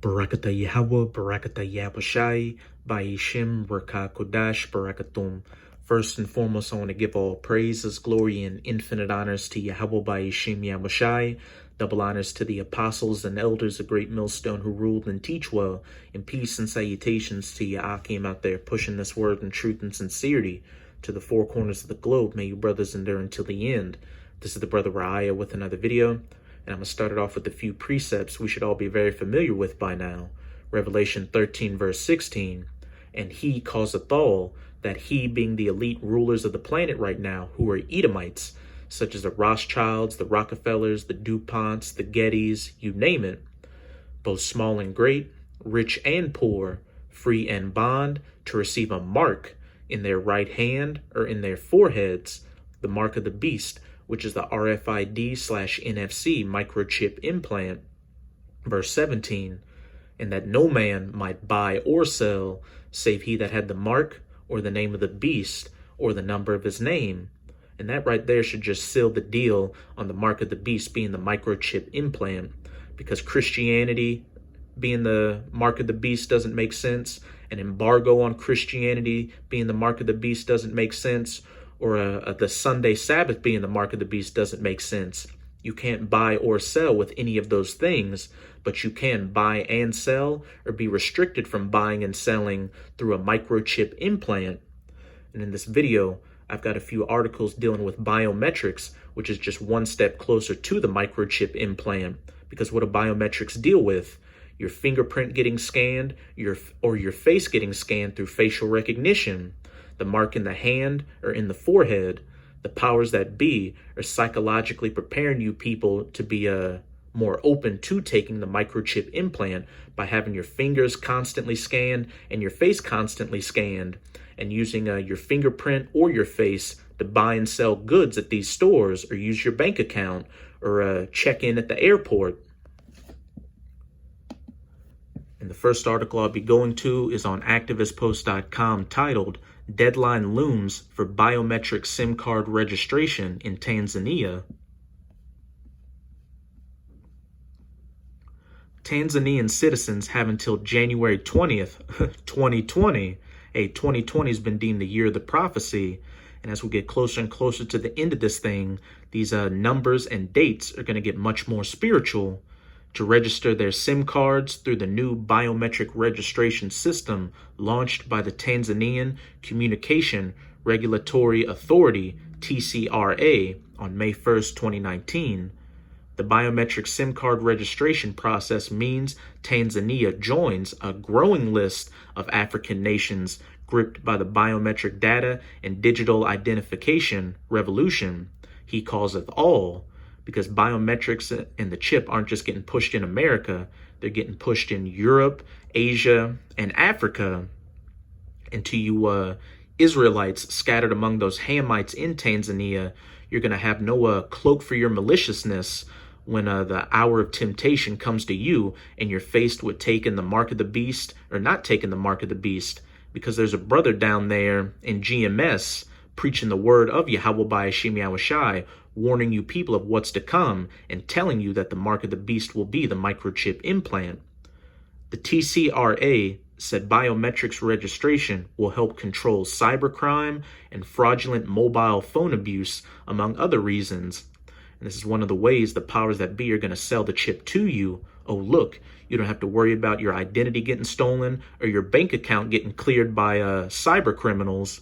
Barakata Yahweh, Barakata Yahushai, Ba'ishim, Baraka Kodash, Barakatum. First and foremost, I want to give all praises, glory, and infinite honors to Yahweh Ba'ishim Yahushai. Double honors to the apostles and elders of Great Millstone who ruled and teach well. And peace and salutations to Ya'akim out there pushing this word in truth and sincerity to the four corners of the globe. May you brothers endure until the end. This is the brother Raya with another video. And I'm going to start it off with a few precepts we should all be very familiar with by now. Revelation 13, verse 16. And he causeth all, that he being the elite rulers of the planet right now, who are Edomites, such as the Rothschilds, the Rockefellers, the DuPonts, the Gettys, you name it, both small and great, rich and poor, free and bond, to receive a mark in their right hand or in their foreheads, the mark of the beast, which is the RFID/NFC microchip implant. Verse 17, and that no man might buy or sell, save he that had the mark, or the name of the beast, or the number of his name. And that right there should just seal the deal on the mark of the beast being the microchip implant, because Christianity being the mark of the beast doesn't make sense, an embargo on Christianity being the mark of the beast doesn't make sense, or the Sunday Sabbath being the mark of the beast doesn't make sense. You can't buy or sell with any of those things, but you can buy and sell or be restricted from buying and selling through a microchip implant. And in this video, I've got a few articles dealing with biometrics, which is just one step closer to the microchip implant. Because what do biometrics deal with? Your fingerprint getting scanned, your face getting scanned through facial recognition. The mark in the hand or in the forehead. The powers that be are psychologically preparing you people to be more open to taking the microchip implant by having your fingers constantly scanned and your face constantly scanned, and using your fingerprint or your face to buy and sell goods at these stores, or use your bank account, or check in at the airport. And the first article I'll be going to is on activistpost.com, titled Deadline Looms for Biometric SIM Card Registration in Tanzania. Tanzanian citizens have until January 20th, 2020. Hey, 2020 has been deemed the year of the prophecy. And as we get closer and closer to the end of this thing, these numbers and dates are going to get much more spiritual, to register their SIM cards through the new biometric registration system launched by the Tanzanian Communication Regulatory Authority, TCRA, on May 1st, 2019. The biometric SIM card registration process means Tanzania joins a growing list of African nations gripped by the biometric data and digital identification revolution. He calls it all, because biometrics and the chip aren't just getting pushed in America, they're getting pushed in Europe, Asia, and Africa. And to you Israelites scattered among those Hamites in Tanzania, you're going to have no cloak for your maliciousness when the hour of temptation comes to you and you're faced with taking the mark of the beast or not taking the mark of the beast, because there's a brother down there in GMS preaching the word of Yahweh Ba'ashim Yahushai, warning you people of what's to come and telling you that the mark of the beast will be the microchip implant. The TCRA said biometrics registration will help control cybercrime and fraudulent mobile phone abuse, among other reasons. And this is one of the ways the powers that be are going to sell the chip to you. Oh, look, you don't have to worry about your identity getting stolen or your bank account getting cleared by cyber criminals.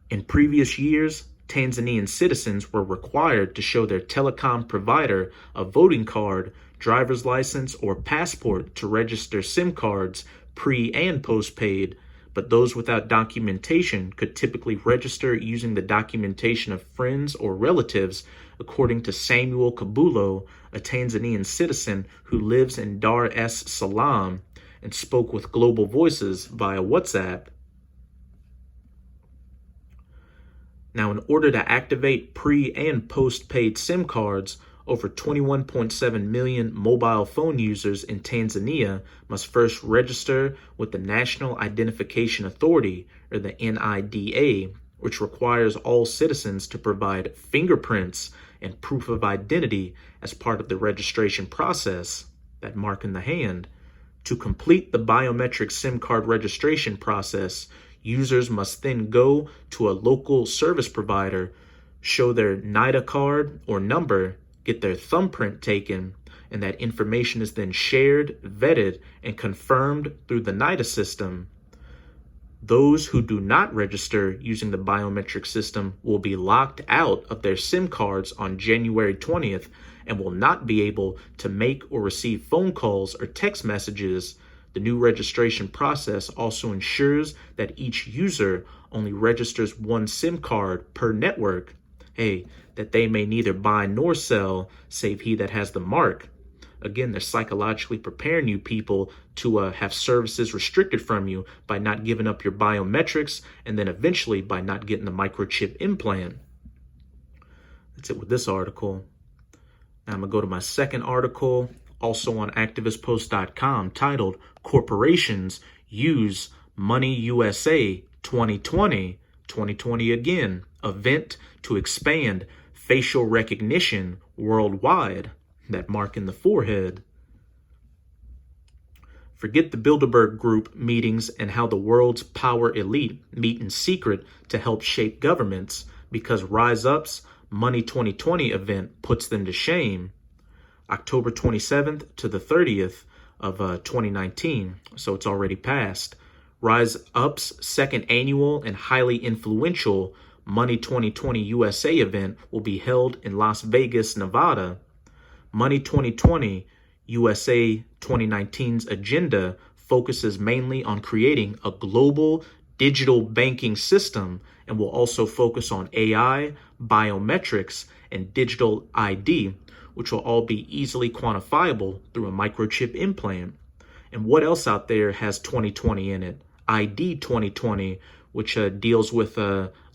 In previous years, Tanzanian citizens were required to show their telecom provider a voting card, driver's license, or passport to register SIM cards pre- and postpaid, but those without documentation could typically register using the documentation of friends or relatives, according to Samuel Kabulo, a Tanzanian citizen who lives in Dar es Salaam and spoke with Global Voices via WhatsApp. Now, in order to activate pre- and post-paid SIM cards, over 21.7 million mobile phone users in Tanzania must first register with the National Identification Authority, or the NIDA, which requires all citizens to provide fingerprints and proof of identity as part of the registration process, that mark in the hand. To complete the biometric SIM card registration process, users must then go to a local service provider, show their NIDA card or number, get their thumbprint taken, and that information is then shared, vetted, and confirmed through the NIDA system. Those who do not register using the biometric system will be locked out of their SIM cards on January 20th and will not be able to make or receive phone calls or text messages. The new registration process also ensures that each user only registers one SIM card per network. That they may neither buy nor sell, save he that has the mark. Again, they're psychologically preparing you people to have services restricted from you by not giving up your biometrics, and then eventually by not getting the microchip implant. That's it with this article. Now I'm going to go to my second article, also on activistpost.com, titled Corporations Use Money USA 2020 again, event to expand facial recognition worldwide. That mark in the forehead. Forget the Bilderberg Group meetings and how the world's power elite meet in secret to help shape governments, because Rise Up's Money 2020 event puts them to shame. October 27th to the 30th of 2019, so it's already passed. Rise Up's second annual and highly influential Money 2020 USA event will be held in Las Vegas, Nevada. Money 2020 USA 2019's agenda focuses mainly on creating a global digital banking system and will also focus on AI, biometrics, and digital ID, which will all be easily quantifiable through a microchip implant. And what else out there has 2020 in it? ID 2020, which deals with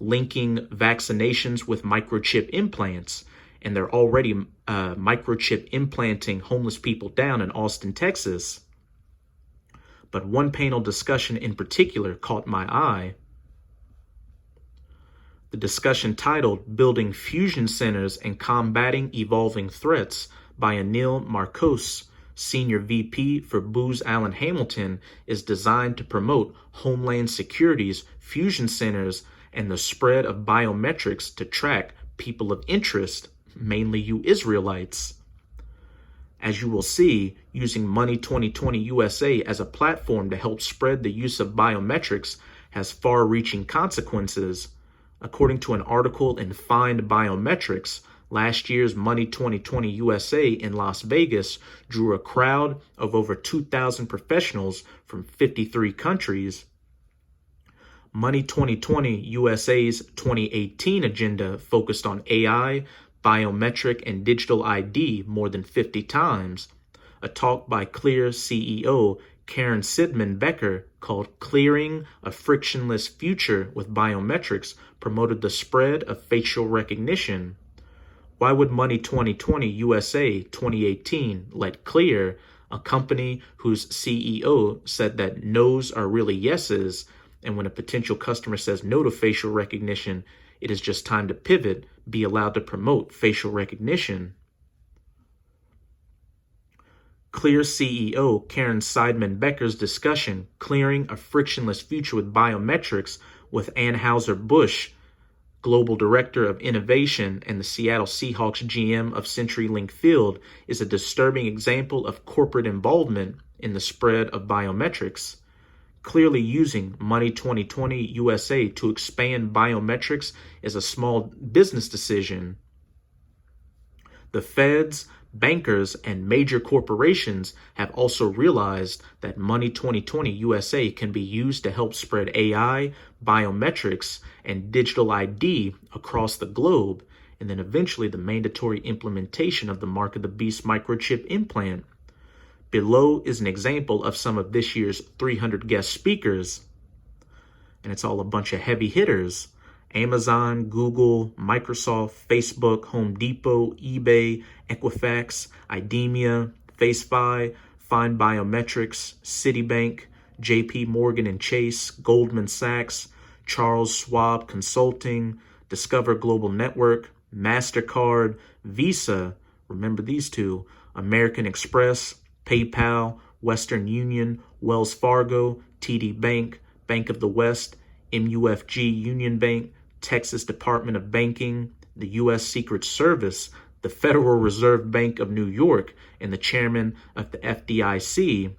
linking vaccinations with microchip implants. And they're already microchip implanting homeless people down in Austin, Texas. But one panel discussion in particular caught my eye. The discussion titled Building Fusion Centers and Combating Evolving Threats by Anil Marcos, Senior VP for Booz Allen Hamilton, is designed to promote Homeland Security's fusion centers and the spread of biometrics to track people of interest, mainly you Israelites. As you will see, using Money 2020 USA as a platform to help spread the use of biometrics has far-reaching consequences. According to an article in Find Biometrics, last year's Money 2020 USA in Las Vegas drew a crowd of over 2,000 professionals from 53 countries. Money 2020 USA's 2018 agenda focused on AI, biometric, and digital ID more than 50 times. A talk by Clear CEO Karen Sidman Becker called Clearing a Frictionless Future with Biometrics promoted the spread of facial recognition. Why would Money 2020 USA 2018 let Clear, a company whose CEO said that no's are really yeses, and when a potential customer says no to facial recognition, it is just time to pivot, be allowed to promote facial recognition? Clear CEO Karen Sidman Becker's discussion, Clearing a Frictionless Future with Biometrics, with Anheuser-Busch, Global Director of Innovation and the Seattle Seahawks GM of CenturyLink Field, is a disturbing example of corporate involvement in the spread of biometrics. Clearly using Money 2020 USA to expand biometrics is a small business decision. The feds, bankers, and major corporations have also realized that Money 2020 USA can be used to help spread AI, biometrics, and digital ID across the globe, and then eventually the mandatory implementation of the Mark of the Beast microchip implant. Below is an example of some of this year's 300 guest speakers, and it's all a bunch of heavy hitters. Amazon, Google, Microsoft, Facebook, Home Depot, eBay, Equifax, IDEMIA, FaceFi, Find Biometrics, Citibank, JP Morgan and Chase, Goldman Sachs, Charles Schwab Consulting, Discover Global Network, MasterCard, Visa, remember these two, American Express, PayPal, Western Union, Wells Fargo, TD Bank, Bank of the West, MUFG Union Bank, Texas Department of Banking, the U.S. Secret Service, the Federal Reserve Bank of New York, and the chairman of the FDIC,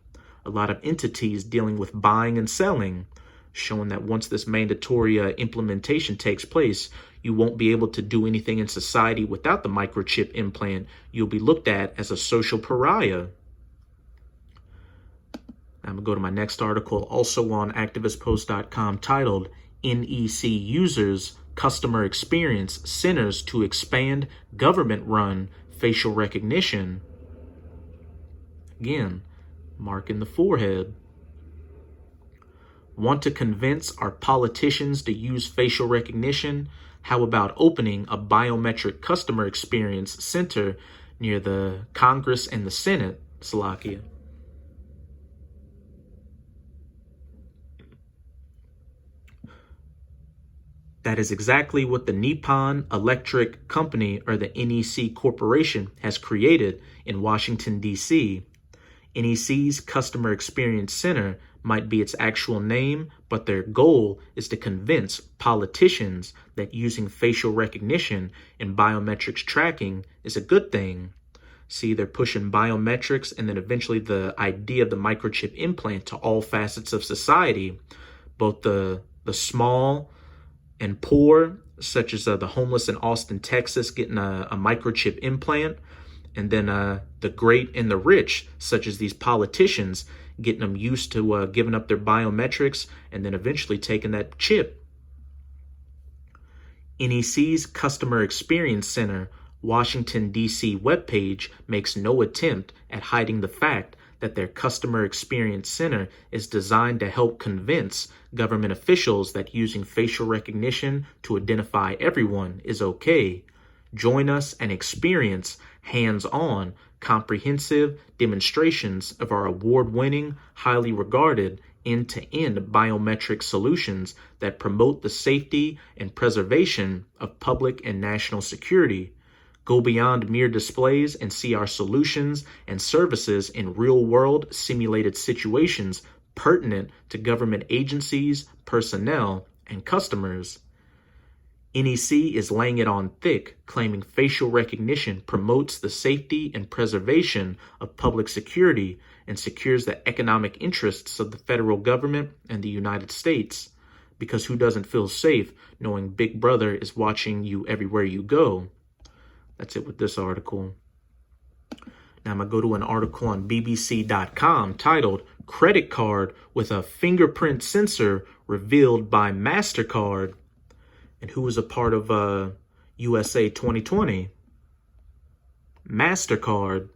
a lot of entities dealing with buying and selling, showing that once this mandatory implementation takes place, you won't be able to do anything in society without the microchip implant. You'll be looked at as a social pariah. I'm going to go to my next article, also on activistpost.com, titled NEC Users Customer Experience Centers to Expand Government-Run Facial Recognition. Again, mark in the forehead. Want to convince our politicians to use facial recognition? How about opening a biometric customer experience center near the Congress and the Senate, Slovakia? That is exactly what the Nippon Electric Company, or the NEC Corporation, has created in Washington, D.C. NEC's Customer Experience Center might be its actual name, but their goal is to convince politicians that using facial recognition and biometrics tracking is a good thing. See, they're pushing biometrics and then eventually the idea of the microchip implant to all facets of society, both the small and poor, such as the homeless in Austin, Texas, getting a microchip implant, and then the great and the rich, such as these politicians, getting them used to giving up their biometrics and then eventually taking that chip. NEC's Customer Experience Center, Washington, D.C. webpage makes no attempt at hiding the fact that their Customer Experience Center is designed to help convince government officials that using facial recognition to identify everyone is okay. Join us and experience hands-on, comprehensive demonstrations of our award-winning, highly regarded, end-to-end biometric solutions that promote the safety and preservation of public and national security. Go beyond mere displays and see our solutions and services in real-world simulated situations pertinent to government agencies, personnel, and customers. NEC is laying it on thick, claiming facial recognition promotes the safety and preservation of public security and secures the economic interests of the federal government and the United States. Because who doesn't feel safe knowing Big Brother is watching you everywhere you go? That's it with this article. Now I'm going to go to an article on BBC.com titled Credit Card with a Fingerprint Sensor Revealed by MasterCard. And who was a part of USA 2020? MasterCard.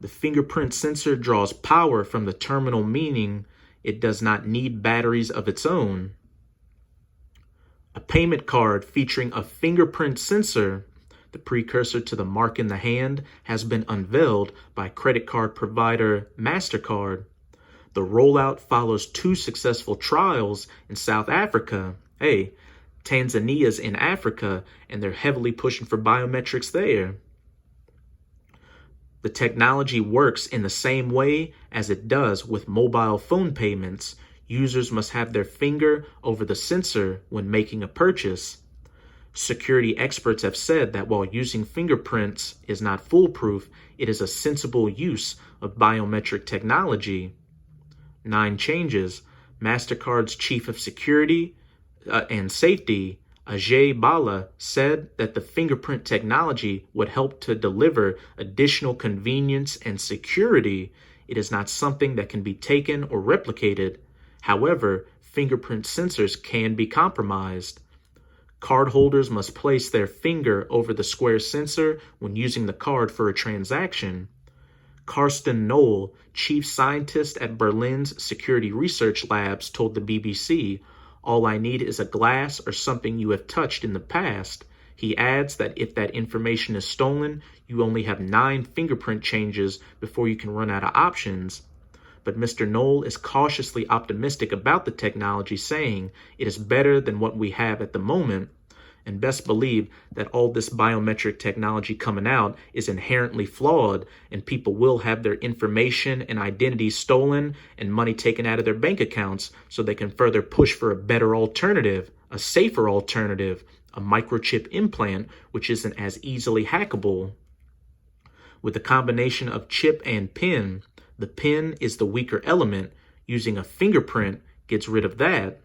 The fingerprint sensor draws power from the terminal, meaning it does not need batteries of its own. A payment card featuring a fingerprint sensor, the precursor to the mark in the hand, has been unveiled by credit card provider MasterCard. The rollout follows 2 successful trials in South Africa. Hey, Tanzania's in Africa, and they're heavily pushing for biometrics there. The technology works in the same way as it does with mobile phone payments. Users must have their finger over the sensor when making a purchase. Security experts have said that while using fingerprints is not foolproof, it is a sensible use of biometric technology. 9 changes. MasterCard's chief of security and safety, Ajay Bala, said that the fingerprint technology would help to deliver additional convenience and security. It is not something that can be taken or replicated. However, fingerprint sensors can be compromised. Cardholders must place their finger over the square sensor when using the card for a transaction. Karsten Knoll, chief scientist at Berlin's Security Research Labs, told the BBC, "All I need is a glass or something you have touched in the past." He adds that if that information is stolen, you only have 9 fingerprint changes before you can run out of options. But Mr. Knoll is cautiously optimistic about the technology, saying it is better than what we have at the moment. And best believe that all this biometric technology coming out is inherently flawed, and people will have their information and identity stolen and money taken out of their bank accounts so they can further push for a better alternative, a safer alternative, a microchip implant, which isn't as easily hackable. With the combination of chip and pin, the pin is the weaker element. Using a fingerprint gets rid of that.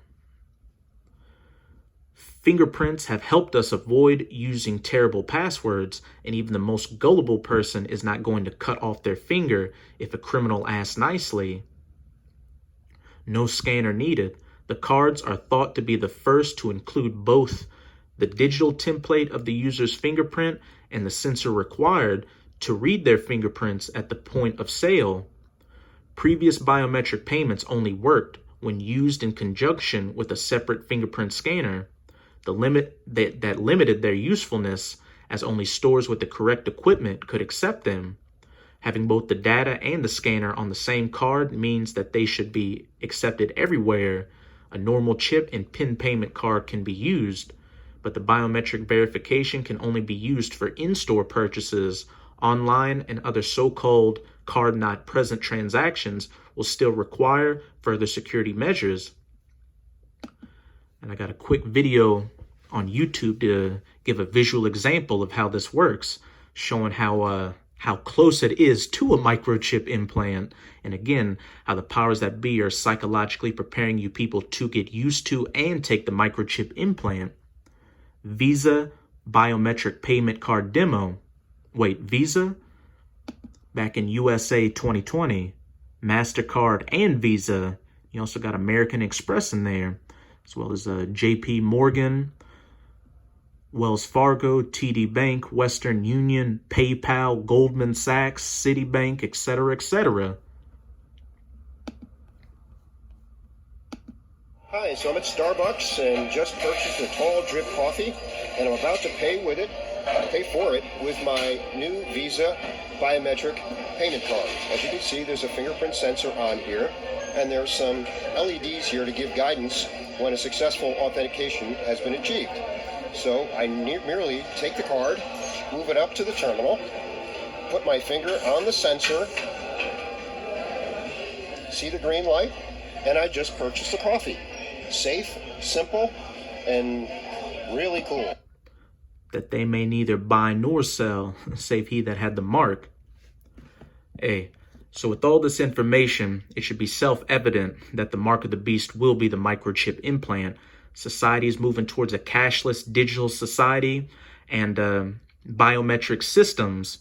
Fingerprints have helped us avoid using terrible passwords, and even the most gullible person is not going to cut off their finger if a criminal asks nicely. No scanner needed. The cards are thought to be the first to include both the digital template of the user's fingerprint and the sensor required to read their fingerprints at the point of sale. Previous biometric payments only worked when used in conjunction with a separate fingerprint scanner. The limit that limited their usefulness, as only stores with the correct equipment could accept them. Having both the data and the scanner on the same card means that they should be accepted everywhere. A normal chip and PIN payment card can be used, but the biometric verification can only be used for in-store purchases. Online and other so-called card-not-present transactions will still require further security measures. And I got a quick video on YouTube to give a visual example of how this works, showing how close it is to a microchip implant. And again, how the powers that be are psychologically preparing you people to get used to and take the microchip implant. Visa biometric payment card demo. Wait, Visa? Back in USA 2020. MasterCard and Visa. You also got American Express in there, as well as JP Morgan, Wells Fargo, TD Bank, Western Union, PayPal, Goldman Sachs, Citibank, etc., etc. Hi, so I'm at Starbucks and just purchased a tall drip coffee, and I'm about to pay for it with my new Visa biometric payment card. As you can see, there's a fingerprint sensor on here, and there's some LEDs here to give guidance when a successful authentication has been achieved. So I merely take the card, move it up to the terminal, put my finger on the sensor, see the green light, and I just purchased the coffee. Safe, simple, and really cool. That they may neither buy nor sell, save he that had the mark. Hey, so with all this information, it should be self-evident that the mark of the beast will be the microchip implant. Society is moving towards a cashless digital society, and biometric systems,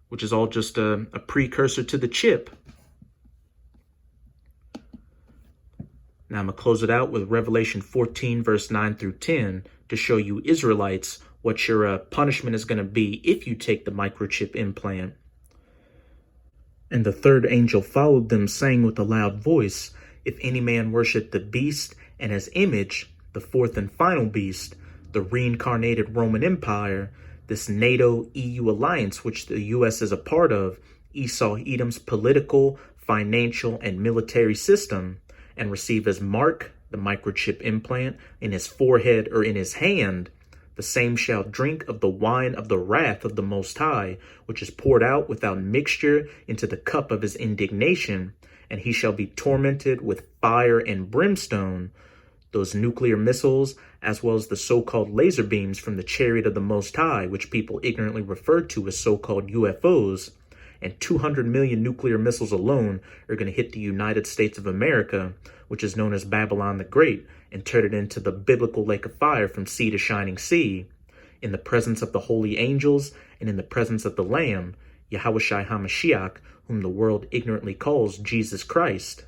which is all just a precursor to the chip. Now I'm going to close it out with Revelation 14, verse 9 through 10, to show you Israelites what your punishment is going to be if you take the microchip implant. And the third angel followed them, saying with a loud voice, if any man worship the beast and his image, the fourth and final beast, the reincarnated Roman Empire, this NATO-EU alliance which the U.S. is a part of, Esau Edom's political, financial, and military system, and receive his mark, the microchip implant, in his forehead or in his hand, the same shall drink of the wine of the wrath of the Most High, which is poured out without mixture into the cup of his indignation, and he shall be tormented with fire and brimstone. Those nuclear missiles, as well as the so-called laser beams from the chariot of the Most High, which people ignorantly refer to as so-called UFOs, and 200 million nuclear missiles alone are going to hit the United States of America, which is known as Babylon the Great, and turn it into the biblical lake of fire from sea to shining sea, in the presence of the holy angels and in the presence of the Lamb, Yahushua HaMashiach, whom the world ignorantly calls Jesus Christ.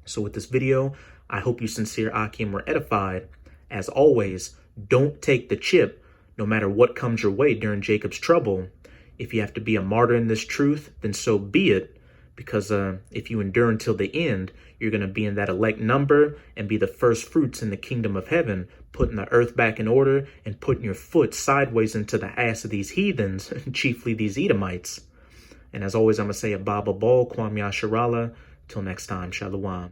So with this video, I hope you sincere Akim were edified. As always, don't take the chip, no matter what comes your way during Jacob's trouble. If you have to be a martyr in this truth, then so be it. Because if you endure until the end, you're going to be in that elect number and be the first fruits in the kingdom of heaven, putting the earth back in order and putting your foot sideways into the ass of these heathens, chiefly these Edomites. And as always, I'm going to say, Abba Bal, Kwam Yasharala. Till next time, Shalom.